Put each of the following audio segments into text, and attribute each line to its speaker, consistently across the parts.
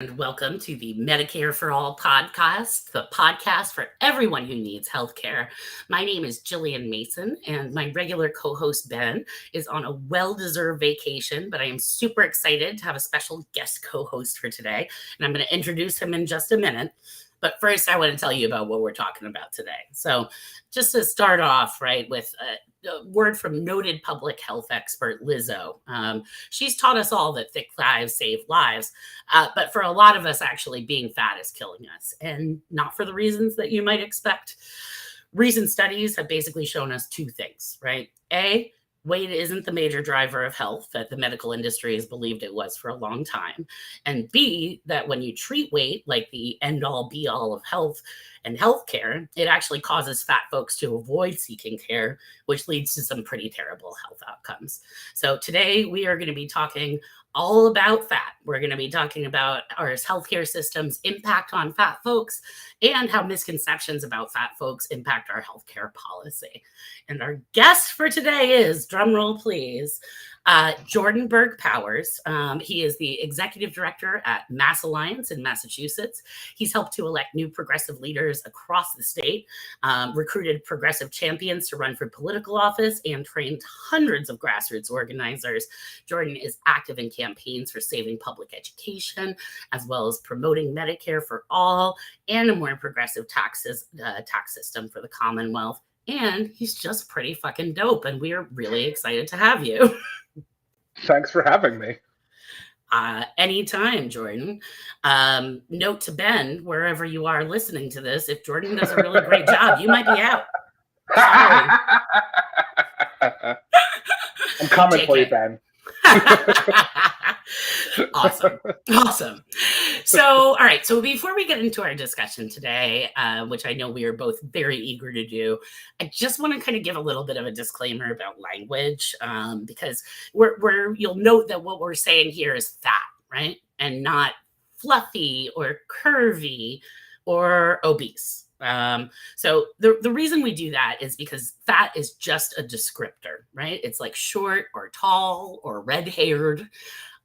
Speaker 1: and welcome to the Medicare for All podcast, the podcast for everyone who needs healthcare. My name is Jillian Mason, and my regular co host Ben is on a well deserved vacation, but I am super excited to have a special guest co host for today, and I'm going to introduce him in just a minute. But first, I want to tell you about what we're talking about today. So, just to start off, right, with a word from noted public health expert Lizzo. She's taught us all that thick thighs save lives, but for a lot of us, actually, being fat is killing us, and not for the reasons that you might expect. Recent studies have basically shown us two things, right? A, weight isn't the major driver of health that the medical industry has believed it was for a long time. And B, that when you treat weight like the end all be all of health and healthcare, it actually causes fat folks to avoid seeking care, which leads to some pretty terrible health outcomes. So today we are going to be talking all about fat. We're going to be talking about our healthcare system's impact on fat folks and how misconceptions about fat folks impact our healthcare policy. And our guest for today is, drumroll please, Jordan Berg Powers. He is the executive director at Mass Alliance in Massachusetts. He's helped to elect new progressive leaders across the state, recruited progressive champions to run for political office, and trained hundreds of grassroots organizers. Jordan is active in campaigns for saving public education, as well as promoting Medicare for all and a more progressive tax system for the Commonwealth. And he's just pretty fucking dope, and we are really excited to have you.
Speaker 2: Thanks for having me.
Speaker 1: Anytime, Jordan. Note to Ben, wherever you are listening to this, if Jordan does a really great job, you might be out. Sorry.
Speaker 2: I'm coming for you, Ben.
Speaker 1: Awesome. So, all right. So before we get into our discussion today, which I know we are both very eager to do, I just want to kind of give a little bit of a disclaimer about language, because you'll note that what we're saying here is fat, right? And not fluffy or curvy or obese. So the reason we do that is because fat is just a descriptor, right? It's like short or tall or red-haired.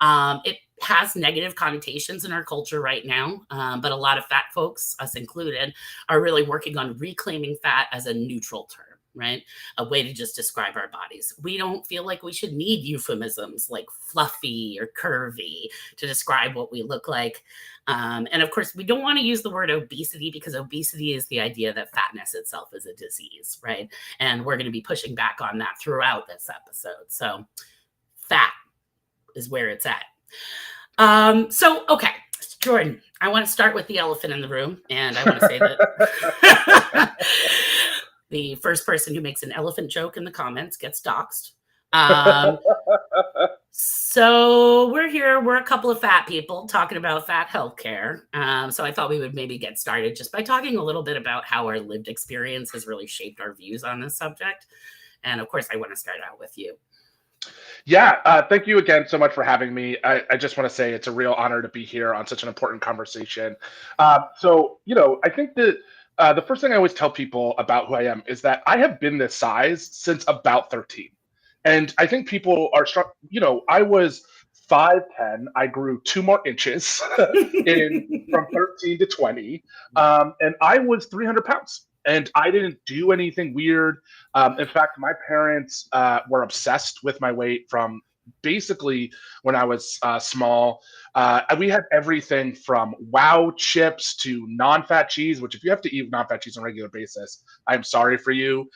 Speaker 1: It has negative connotations in our culture right now, but a lot of fat folks, us included, are really working on reclaiming fat as a neutral term, right? A way to just describe our bodies. We don't feel like we should need euphemisms like fluffy or curvy to describe what we look like. And of course, we don't want to use the word obesity because obesity is the idea that fatness itself is a disease, right? And we're going to be pushing back on that throughout this episode. So fat is where it's at. Okay, Jordan, I want to start with the elephant in the room, and I want to say that the first person who makes an elephant joke in the comments gets doxxed. So we're a couple of fat people talking about fat healthcare. So I thought we would maybe get started just by talking a little bit about how our lived experience has really shaped our views on this subject. And of course, I want to start out with you.
Speaker 2: Yeah, thank you again so much for having me. I just want to say it's a real honor to be here on such an important conversation. I think that the first thing I always tell people about who I am is that I have been this size since about 13. And I think people are struck, I was 5'10". I grew 2 more inches from 13 to 20. And I was 300 pounds. And I didn't do anything weird. In fact, my parents were obsessed with my weight from basically when I was small. We had everything from Wow chips to non-fat cheese, which if you have to eat non-fat cheese on a regular basis, I'm sorry for you.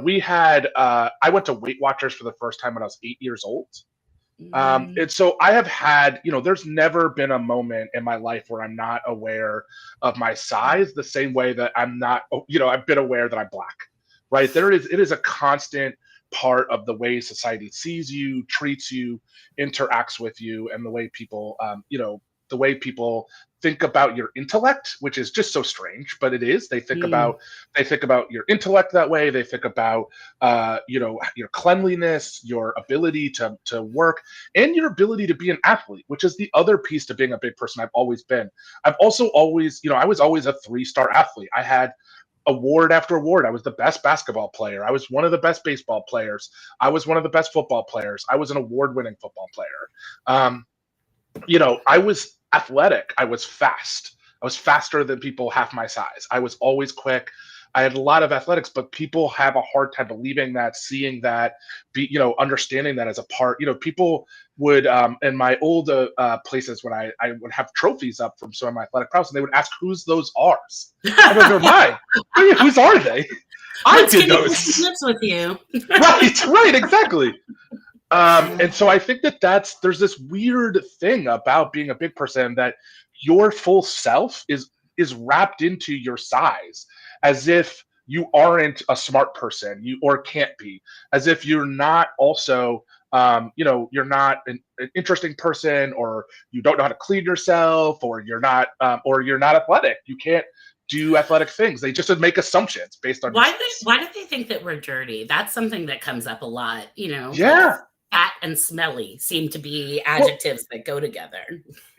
Speaker 2: We had, I went to Weight Watchers for the first time when I was 8 years old. And so I have had, there's never been a moment in my life where I'm not aware of my size the same way that I'm not, I've been aware that I'm Black, right? It is a constant part of the way society sees you, treats you, interacts with you, and the way people, the way people think about your intellect, which is just so strange, but it is. They think about your intellect that way. They think about your cleanliness, your ability to work, and your ability to be an athlete, which is the other piece to being a big person. I've always been. I've also always, I was always a 3-star athlete. I had award after award. I was the best basketball player. I was one of the best baseball players. I was one of the best football players. I was an award-winning football player. I was athletic, I was fast. I was faster than people half my size. I was always quick. I had a lot of athletics, but people have a hard time believing that, seeing that, understanding that as a part. People would, in my old places, when I would have trophies up from some of my athletic prowess, and they would ask, "Who's those R's?" I'm like, "They're mine." Whose are they? I
Speaker 1: What
Speaker 2: did
Speaker 1: skinny person
Speaker 2: those.
Speaker 1: lives with you?
Speaker 2: Right, exactly. And so I think there's this weird thing about being a big person, that your full self is wrapped into your size, as if you aren't a smart person, you or can't be, as if you're not also, you're not an interesting person, or you don't know how to clean yourself, or you're not athletic, you can't do athletic things. They just would make assumptions based on your size.
Speaker 1: Why do they think that we're dirty? That's something that comes up a lot, like
Speaker 2: Yeah.
Speaker 1: fat and smelly seem to be
Speaker 2: Well,
Speaker 1: adjectives that go together.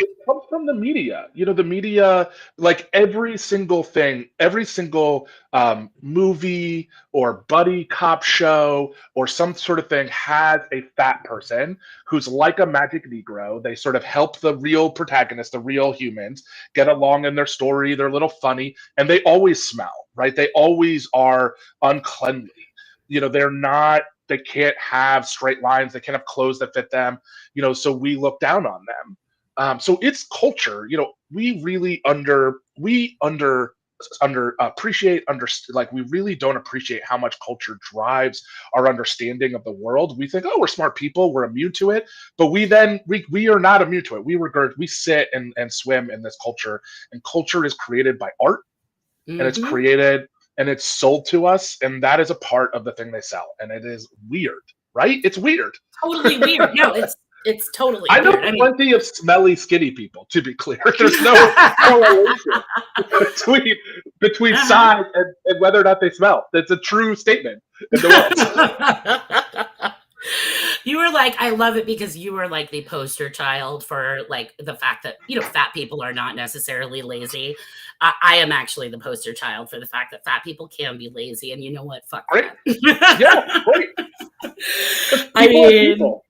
Speaker 2: it comes from the media. The media, like every single thing, every single movie or buddy cop show or some sort of thing has a fat person who's like a magic Negro. They sort of help the real protagonist, the real humans, get along in their story. They're a little funny, and they always smell, right? They always are uncleanly. They're not. They can't have straight lines. They can't have clothes that fit them. So we look down on them. So it's culture. We really under appreciate like we really don't appreciate how much culture drives our understanding of the world. We think, oh, we're smart people, we're immune to it, but we are not immune to it. We sit and swim in this culture, and culture is created by art, and it's
Speaker 1: Hmm.
Speaker 2: created and it's sold to us, and that is a part of the thing they sell, and it is weird, right? It's weird.
Speaker 1: Totally weird. No, it's totally
Speaker 2: I know
Speaker 1: weird. I mean,
Speaker 2: plenty of smelly, skinny people. To be clear, there's no correlation between
Speaker 1: uh-huh.
Speaker 2: size and whether or not they smell. That's a true statement in the world.
Speaker 1: You were like, I love it because you were like the poster child for like the fact that, fat people are not necessarily lazy. I am actually the poster child for the fact that fat people can be lazy. And you know what? Fuck
Speaker 2: Right? Yeah,
Speaker 1: that.
Speaker 2: right.
Speaker 1: I
Speaker 2: People are
Speaker 1: mean,
Speaker 2: people.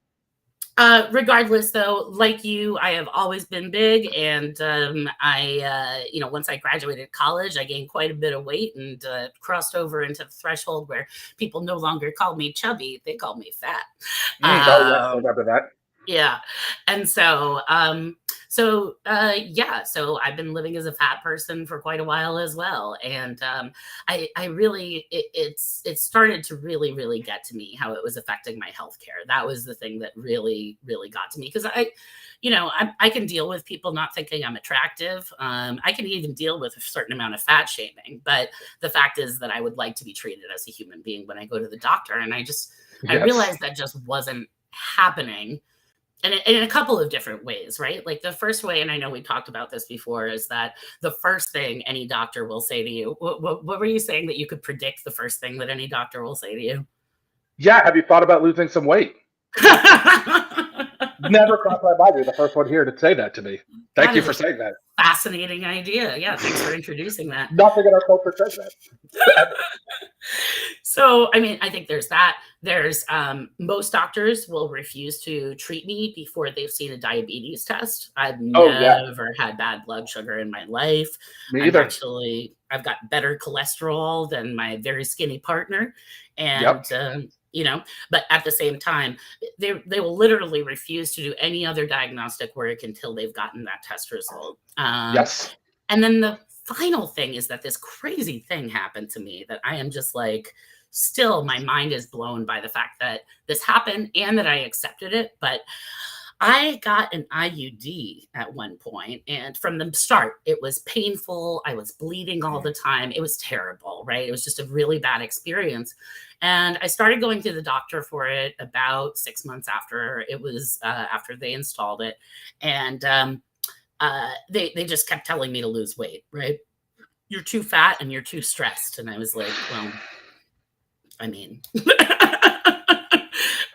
Speaker 1: regardless, though, like you, I have always been big, and once I graduated college, I gained quite a bit of weight and crossed over into the threshold where people no longer call me chubby; they call me fat.
Speaker 2: Oh yes, I
Speaker 1: Um,
Speaker 2: remember that.
Speaker 1: yeah. And so I've been living as a fat person for quite a while as well. And I really it started to really, really get to me how it was affecting my healthcare. That was the thing that really, really got to me. Because I can deal with people not thinking I'm attractive. I can even deal with a certain amount of fat shaming. But the fact is that I would like to be treated as a human being when I go to the doctor. And I
Speaker 2: Yes.
Speaker 1: realized that just wasn't happening, and in a couple of different ways, right? Like the first way, and I know we talked about this before, is that the first thing any doctor will say to you, what were you saying that you could predict the first thing that any doctor will say to you?
Speaker 2: Yeah. Have you thought about losing some weight? Never crossed my mind. You're the first one here to say that to me. Thank
Speaker 1: That
Speaker 2: you
Speaker 1: is
Speaker 2: for
Speaker 1: a
Speaker 2: saying that.
Speaker 1: fascinating idea. Yeah, thanks for introducing that.
Speaker 2: Nothing in our culture says that.
Speaker 1: So, I mean, I think there's that. There's most doctors will refuse to treat me before they've seen a diabetes test. I've
Speaker 2: Oh yeah,
Speaker 1: never had bad blood sugar in my life.
Speaker 2: me either.
Speaker 1: I've got better cholesterol than my very skinny partner. And,
Speaker 2: Yep.
Speaker 1: but at the same time, they will literally refuse to do any other diagnostic work until they've gotten that test result.
Speaker 2: Yes.
Speaker 1: And then the final thing is that this crazy thing happened to me that I am just like, still, my mind is blown by the fact that this happened and that I accepted it. But I got an IUD at one point, and from the start, it was painful. I was bleeding all the time. It was terrible, right? It was just a really bad experience. And I started going to the doctor for it about 6 months after after they installed it. And they just kept telling me to lose weight, right? You're too fat and you're too stressed. And I was like, well, I mean,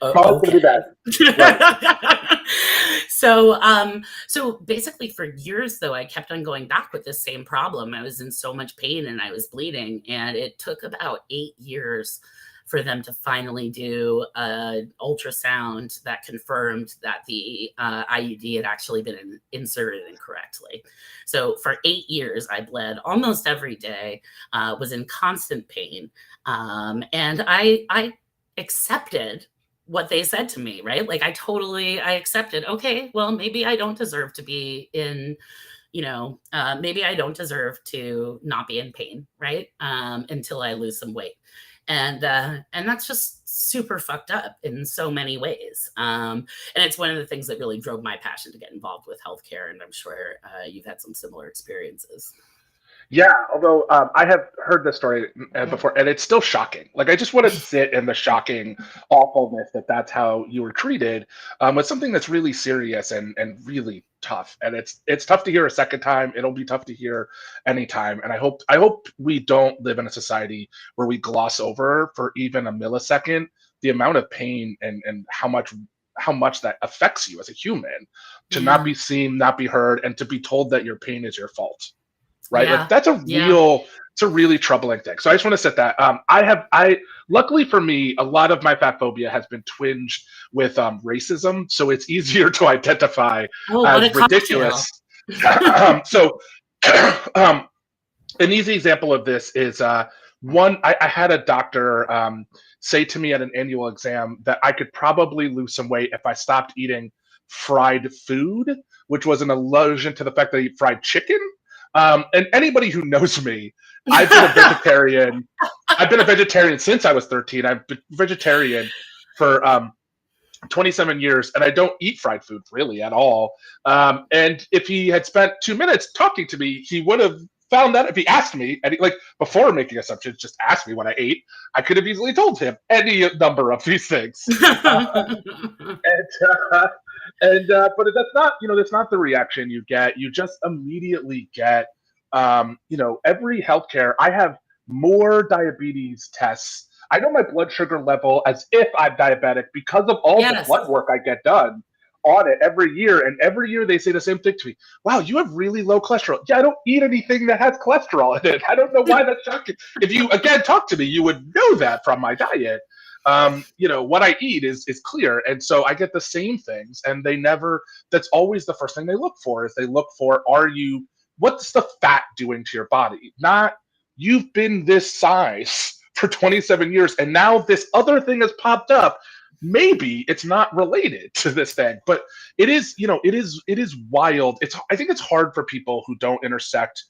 Speaker 2: Always going to be
Speaker 1: okay.
Speaker 2: bad. Right.
Speaker 1: So basically for years though, I kept on going back with this same problem. I was in so much pain and I was bleeding, and it took about 8 years for them to finally do an ultrasound that confirmed that the IUD had actually been inserted incorrectly. So for 8 years, I bled almost every day, was in constant pain, and I accepted what they said to me, right? Like I accepted, okay, well, maybe I don't deserve to be in, maybe I don't deserve to not be in pain, right? Until I lose some weight. And that's just super fucked up in so many ways. And it's one of the things that really drove my passion to get involved with healthcare. And I'm sure you've had some similar experiences.
Speaker 2: Yeah, although I have heard this story before, and it's still shocking. Like, I just want to sit in the shocking awfulness that that's how you were treated, with something that's really serious and really tough. And it's tough to hear a second time. It'll be tough to hear anytime. And I hope we don't live in a society where we gloss over for even a millisecond the amount of pain and how much that affects you as a human, to not
Speaker 1: Yeah.
Speaker 2: be seen, not be heard, and to be told that your pain is your fault, right? Like,
Speaker 1: Yeah.
Speaker 2: that's
Speaker 1: Yeah.
Speaker 2: it's a really troubling thing. So I just want to set that. I luckily for me, a lot of my fat phobia has been twinged with racism, so it's easier to identify
Speaker 1: Oh, what a
Speaker 2: as
Speaker 1: cocktail.
Speaker 2: ridiculous. So um, an easy example of this is one. I had a doctor say to me at an annual exam that I could probably lose some weight if I stopped eating fried food, which was an allusion to the fact that I eat fried chicken. And anybody who knows me, I've been a vegetarian. I've been a vegetarian since I was 13. I've been vegetarian for 27 years, and I don't eat fried food really at all. And if he had spent 2 minutes talking to me, he would have found that if he asked me, and like, before making assumptions, just asked me what I ate, I could have easily told him any number of these things. Uh, and but that's not the reaction you get. You just immediately get, every healthcare. I have more diabetes tests. I know my blood sugar level as if I'm diabetic because of all the
Speaker 1: Yes.
Speaker 2: blood work I get done on it every year. And every year they say the same thing to me. Wow, you have really low cholesterol. Yeah, I don't eat anything that has cholesterol in it. I don't know why that's shocking. If you again talk to me, you would know that from my diet. What I eat is clear, and so I get the same things, and they never. That's always the first thing they look for. Is they look for, are you? What's the fat doing to your body? Not, you've been this size for 27 years, and now this other thing has popped up. Maybe it's not related to this thing, but it is wild. I think it's hard for people who don't intersect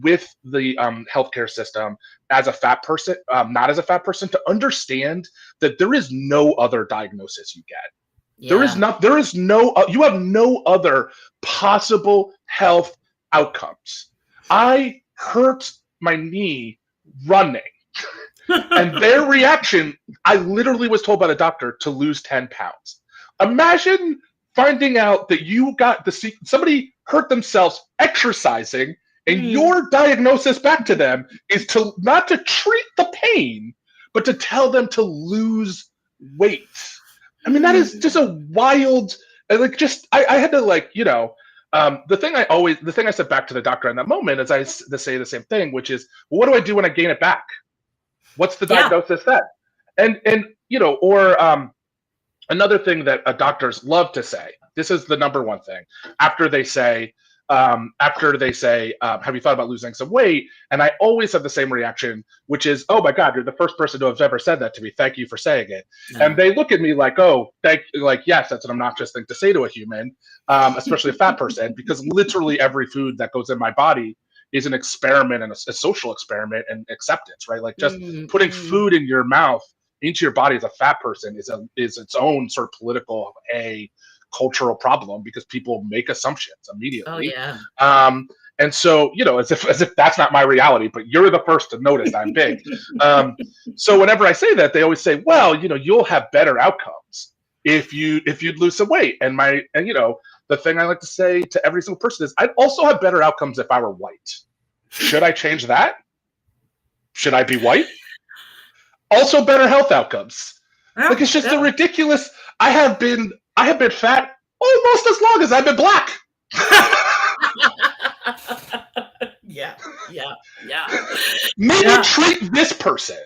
Speaker 2: with the healthcare system as a fat person, not as a fat person, to understand that there is no other diagnosis you get. There is
Speaker 1: Yeah.
Speaker 2: not. There is no. You have no other possible health outcomes. I hurt my knee running, and their reaction. I literally was told by the doctor to lose 10 pounds. Imagine finding out that you got somebody hurt themselves exercising, and
Speaker 1: Mm.
Speaker 2: your diagnosis back to them is to not to treat the pain, but to tell them to lose weight. I mean, that is just a wild. Like, just I had to, like, the thing I said back to the doctor in that moment is to say the same thing, which is, well, what do I do when I gain it back? What's the
Speaker 1: Yeah.
Speaker 2: diagnosis then? And or another thing that doctors love to say. This is the number one thing after they say, have you thought about losing some weight? And I always have the same reaction, which is, oh my God, you're the first person to have ever said that to me. Thank you for saying it. And
Speaker 1: Yeah.
Speaker 2: they look at me like, oh, like, yes, that's an obnoxious thing to say to a human, especially a fat person, because literally every food that goes in my body is an experiment and a social experiment and acceptance, right? Like, just
Speaker 1: Mm,
Speaker 2: putting
Speaker 1: mm.
Speaker 2: food in your mouth into your body as a fat person is its own sort of political cultural problem, because people make assumptions
Speaker 1: Oh
Speaker 2: immediately.
Speaker 1: yeah.
Speaker 2: Um, and so, as if that's not my reality, but you're the first to notice I'm big. Um, so whenever I say that, they always say, well, you'll have better outcomes if you'd lose some weight. And the thing I like to say to every single person is, I'd also have better outcomes if I were white. Should I change that? Should I be white? Also better health outcomes. Like,
Speaker 1: Yeah.
Speaker 2: it's just a
Speaker 1: Yeah.
Speaker 2: ridiculous. I have been fat almost as long as I've been black.
Speaker 1: Yeah. Yeah. Yeah.
Speaker 2: Maybe
Speaker 1: Yeah.
Speaker 2: treat this person.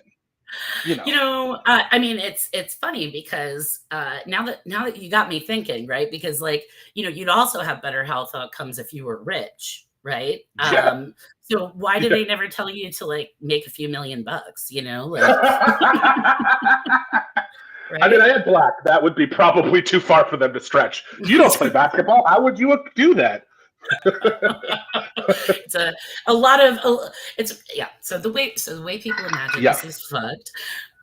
Speaker 2: you know.
Speaker 1: I mean, it's funny because now that you got me thinking, right? Because like you'd also have better health outcomes if you were rich, right?
Speaker 2: Yeah.
Speaker 1: So why did
Speaker 2: Yeah.
Speaker 1: they never tell you to like make a few million bucks? Like
Speaker 2: I mean,
Speaker 1: right?
Speaker 2: I had black. That would be probably too far for them to stretch. You don't play basketball. How would you do that?
Speaker 1: It's a lot of it's yeah. So the way people imagine
Speaker 2: Yeah.
Speaker 1: this is fucked.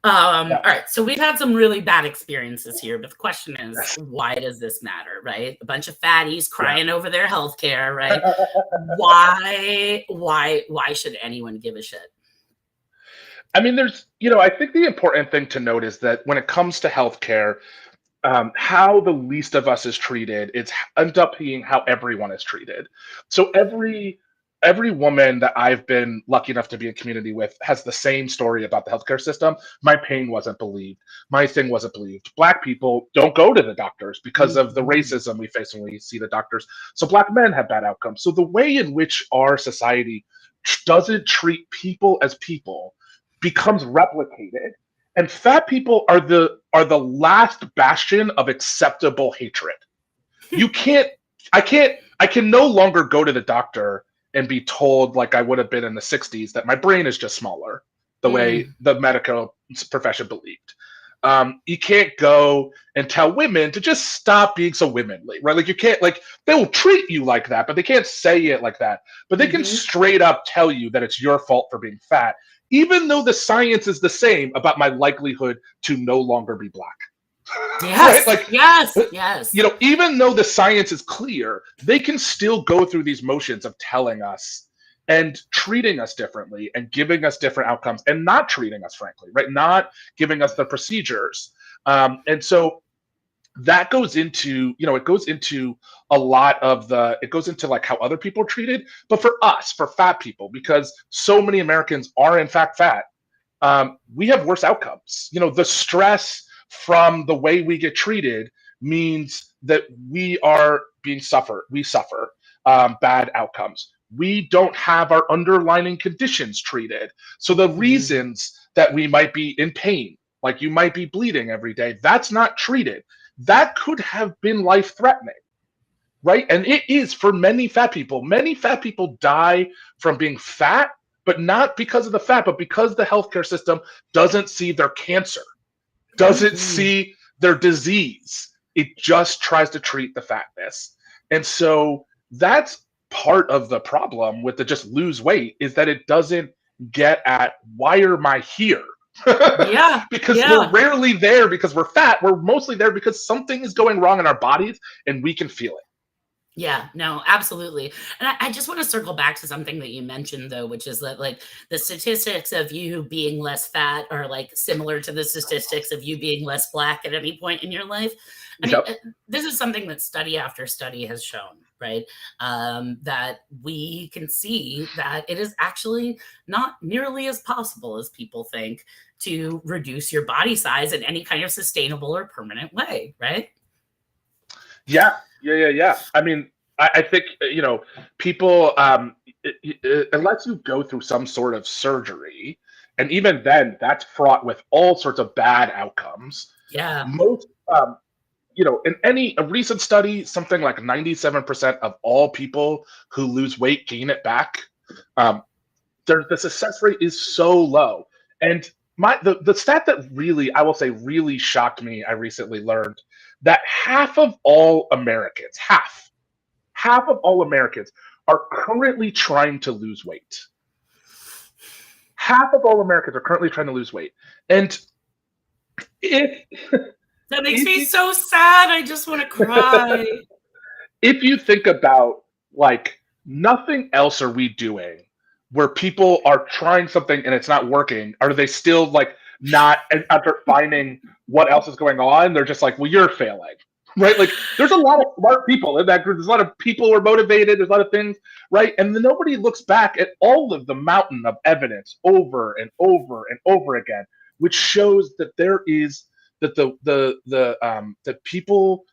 Speaker 2: Yeah.
Speaker 1: All right, so we've had some really bad experiences here, but the question is,
Speaker 2: Yes.
Speaker 1: why does this matter, right? A bunch of fatties
Speaker 2: Yeah.
Speaker 1: crying over their healthcare, right? Why should anyone give a shit?
Speaker 2: I mean, I think the important thing to note is that when it comes to healthcare, how the least of us is treated, it's end up being how everyone is treated. So every woman that I've been lucky enough to be in community with has the same story about the healthcare system. My pain wasn't believed. My thing wasn't believed. Black people don't go to the doctors because of the
Speaker 1: Mhm.
Speaker 2: racism we face when we see the doctors. So black men have bad outcomes. So the way in which our society doesn't treat people as people becomes replicated, and fat people are the last bastion of acceptable hatred. You can't I can no longer go to the doctor and be told, like I would have been in the 60s, that my brain is just smaller, the way
Speaker 1: Mm.
Speaker 2: the medical profession believed. You can't go and tell women to just stop being so womanly, right? Like you can't, like, they will treat you like that, but they can't say it like that. But they can
Speaker 1: Mhm.
Speaker 2: straight up tell you that it's your fault for being fat, even though the science is the same about my likelihood to no longer be black. Right?
Speaker 1: Yes,
Speaker 2: Like,
Speaker 1: yes, yes.
Speaker 2: even though the science is clear, they can still go through these motions of telling us and treating us differently and giving us different outcomes and not treating us, frankly, right? Not giving us the procedures. And so that goes into, it goes into a lot of it goes into like how other people are treated. But for us, for fat people, because so many Americans are in fact fat, we have worse outcomes. The stress from the way we get treated means that we suffer bad outcomes. We don't have our underlying conditions treated. So the
Speaker 1: Mhm.
Speaker 2: reasons that we might be in pain, like you might be bleeding every day, that's not treated. That could have been life threatening, right? And it is for many fat people. Many fat people die from being fat, but not because of the fat, but because the healthcare system doesn't see their cancer, doesn't
Speaker 1: Mhm.
Speaker 2: see their disease. It just tries to treat the fatness. And so that's part of the problem with the just lose weight, is that it doesn't get at why am I here?
Speaker 1: Yeah,
Speaker 2: Because we're
Speaker 1: yeah.
Speaker 2: rarely there because we're fat. We're mostly there because something is going wrong in our bodies and we can feel it.
Speaker 1: Yeah, no, absolutely. And I just want to circle back to something that you mentioned though, which is that like the statistics of you being less fat are like similar to the statistics of you being less black at any point in your life. I mean,
Speaker 2: Yep.
Speaker 1: this is something that study after study has shown, right? That we can see that it is actually not nearly as possible as people think to reduce your body size in any kind of sustainable or permanent way, right?
Speaker 2: Yeah, yeah. I mean, I think people, unless you go through some sort of surgery, and even then, that's fraught with all sorts of bad outcomes.
Speaker 1: Yeah.
Speaker 2: Most, in a recent study, something like 97% of all people who lose weight gain it back. Um, the success rate is so low, and the stat that really, I will say, really shocked me, I recently learned that half of all Americans are currently trying to lose weight. Half of all Americans are currently trying to lose weight. And if
Speaker 1: That makes
Speaker 2: if
Speaker 1: me
Speaker 2: you
Speaker 1: so sad. I just want to cry.
Speaker 2: if you think about, like, nothing else are we doing where people are trying something and it's not working, are they still like not, and after finding what else is going on, they're just like, well, you're failing, right? Like, there's a lot of smart people in that group. There's a lot of people who are motivated. There's a lot of things, right? And then nobody looks back at all of the mountain of evidence over and over and over again, which shows that there is that that people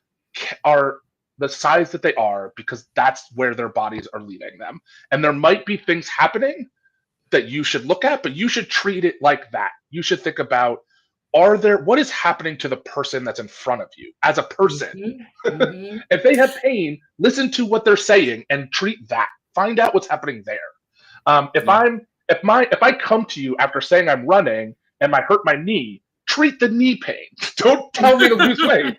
Speaker 2: are the size that they are because that's where their bodies are leading them. And there might be things happening that you should look at, but you should treat it like that. You should think about what is happening to the person that's in front of you as a person?
Speaker 1: Mhm. Mhm.
Speaker 2: If they have pain, listen to what they're saying and treat that. Find out what's happening there. If
Speaker 1: Yeah.
Speaker 2: I'm if I come to you after saying I'm running and I hurt my knee, treat the knee pain. Don't tell me to lose weight.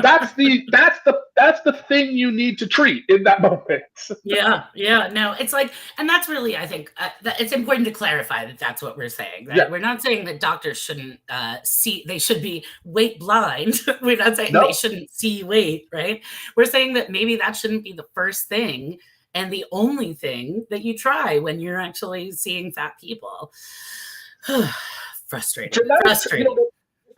Speaker 2: That's the thing you need to treat in that moment.
Speaker 1: Yeah, yeah, no, it's like, and that's really, I think, that it's important to clarify that that's what we're saying,
Speaker 2: Yeah.
Speaker 1: right? We're not saying that doctors shouldn't see, they should be weight blind. We're not saying they
Speaker 2: No.
Speaker 1: shouldn't see weight, right? We're saying that maybe that shouldn't be the first thing and the only thing that you try when you're actually seeing fat people. Frustrating,
Speaker 2: Genetics,
Speaker 1: frustrating.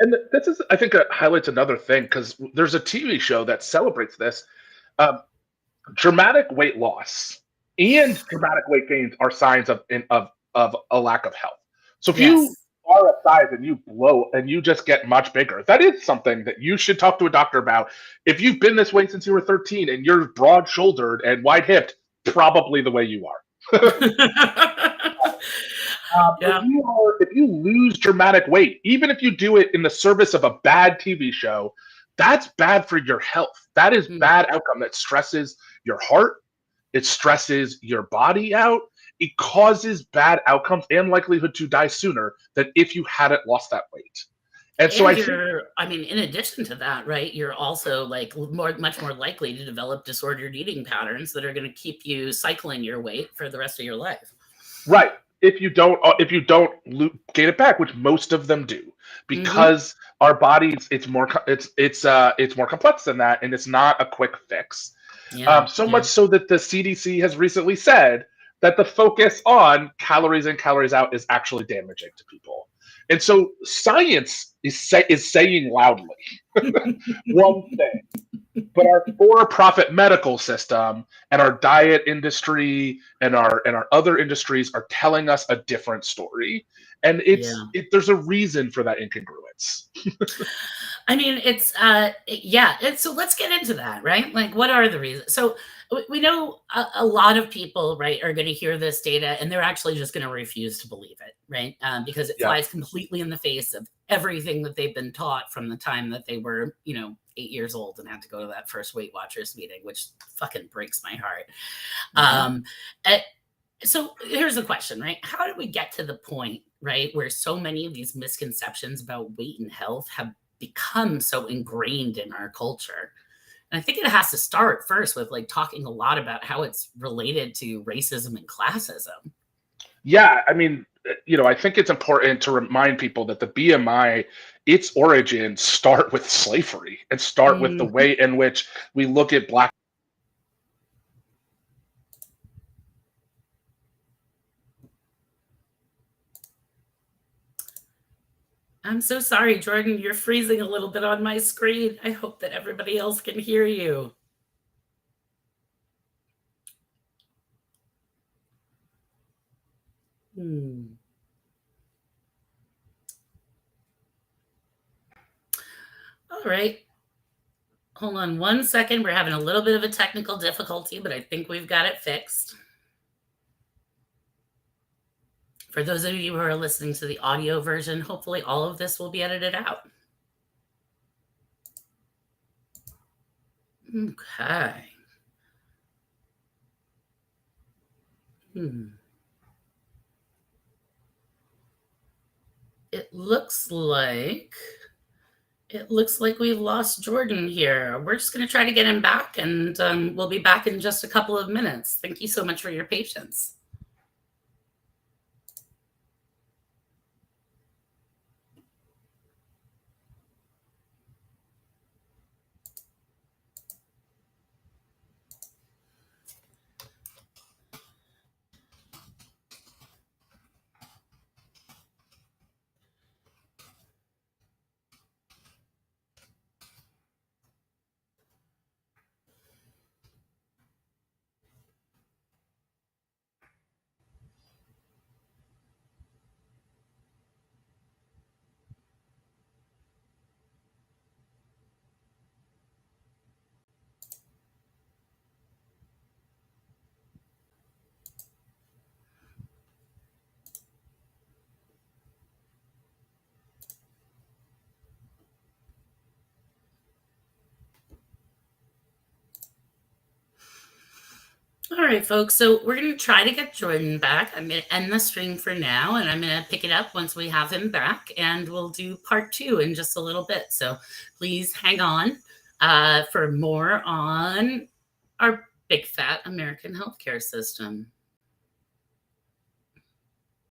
Speaker 2: and this is, I think, highlights another thing because there's a TV show that celebrates this. Um, Dramatic weight loss and dramatic weight gains are signs of a lack of health. So if you
Speaker 1: Yes.
Speaker 2: are a size and you blow and you just get much bigger, that is something that you should talk to a doctor about. If you've been this way since you were 13 and you're broad shouldered and wide hipped, probably the way you are. If
Speaker 1: Yeah.
Speaker 2: you lose dramatic weight, even if you do it in the service of a bad TV show, that's bad for your health. That is
Speaker 1: Mm.
Speaker 2: bad outcome. That stresses your heart. It stresses your body out. It causes bad outcomes and likelihood to die sooner than if you hadn't lost that weight. And so
Speaker 1: And
Speaker 2: I think,
Speaker 1: you're, I mean, in addition to that, right, you're also like much more likely to develop disordered eating patterns that are going to keep you cycling your weight for the rest of your life.
Speaker 2: right, if you don't gain it back, which most of them do,
Speaker 1: Hmm.
Speaker 2: because our bodies, it's more complex than that, and it's not a quick fix.
Speaker 1: Yeah.
Speaker 2: So
Speaker 1: Yeah.
Speaker 2: much so that the CDC has recently said that the focus on calories in, calories out is actually damaging to people. And so science is saying loudly one thing, but our for-profit medical system and our diet industry and our other industries are telling us a different story. And
Speaker 1: Yeah.
Speaker 2: there's a reason for that incongruence.
Speaker 1: I mean, it's yeah. So let's get into that, right? Like, what are the reasons? So we know a lot of people, right, are going to hear this data and they're actually just going to refuse to believe it, right? Because it
Speaker 2: Yeah.
Speaker 1: flies completely in the face of everything that they've been taught from the time that they were, 8 years old and had to go to that first Weight Watchers meeting, which fucking breaks my heart.
Speaker 2: Mm-hmm.
Speaker 1: Um, eh, so here's the question, right? How did we get to the point, right, where so many of these misconceptions about weight and health have become so ingrained in our culture? And I think it has to start first with like talking a lot about how it's related to racism and classism.
Speaker 2: Yeah, I mean, I think it's important to remind people that the BMI, its origins start with slavery and start with the
Speaker 1: Mhm.
Speaker 2: way in which we look at black.
Speaker 1: I'm so sorry, Jordan. You're freezing a little bit on my screen. I hope that everybody else can hear you. Hmm. All right. Hold on 1 second. We're having a little bit of a technical difficulty, but I think we've got it fixed. For those of you who are listening to the audio version, hopefully all of this will be edited out. Okay. Hmm. It looks like we've lost Jordan here. We're just going to try to get him back, and we'll be back in just a couple of minutes. Thank you so much for your patience. All right, folks. So we're going to try to get Jordan back. I'm going to end the stream for now, and I'm going to pick it up once we have him back, and we'll do part 2 in just a little bit. So please hang on for more on our big fat American healthcare system.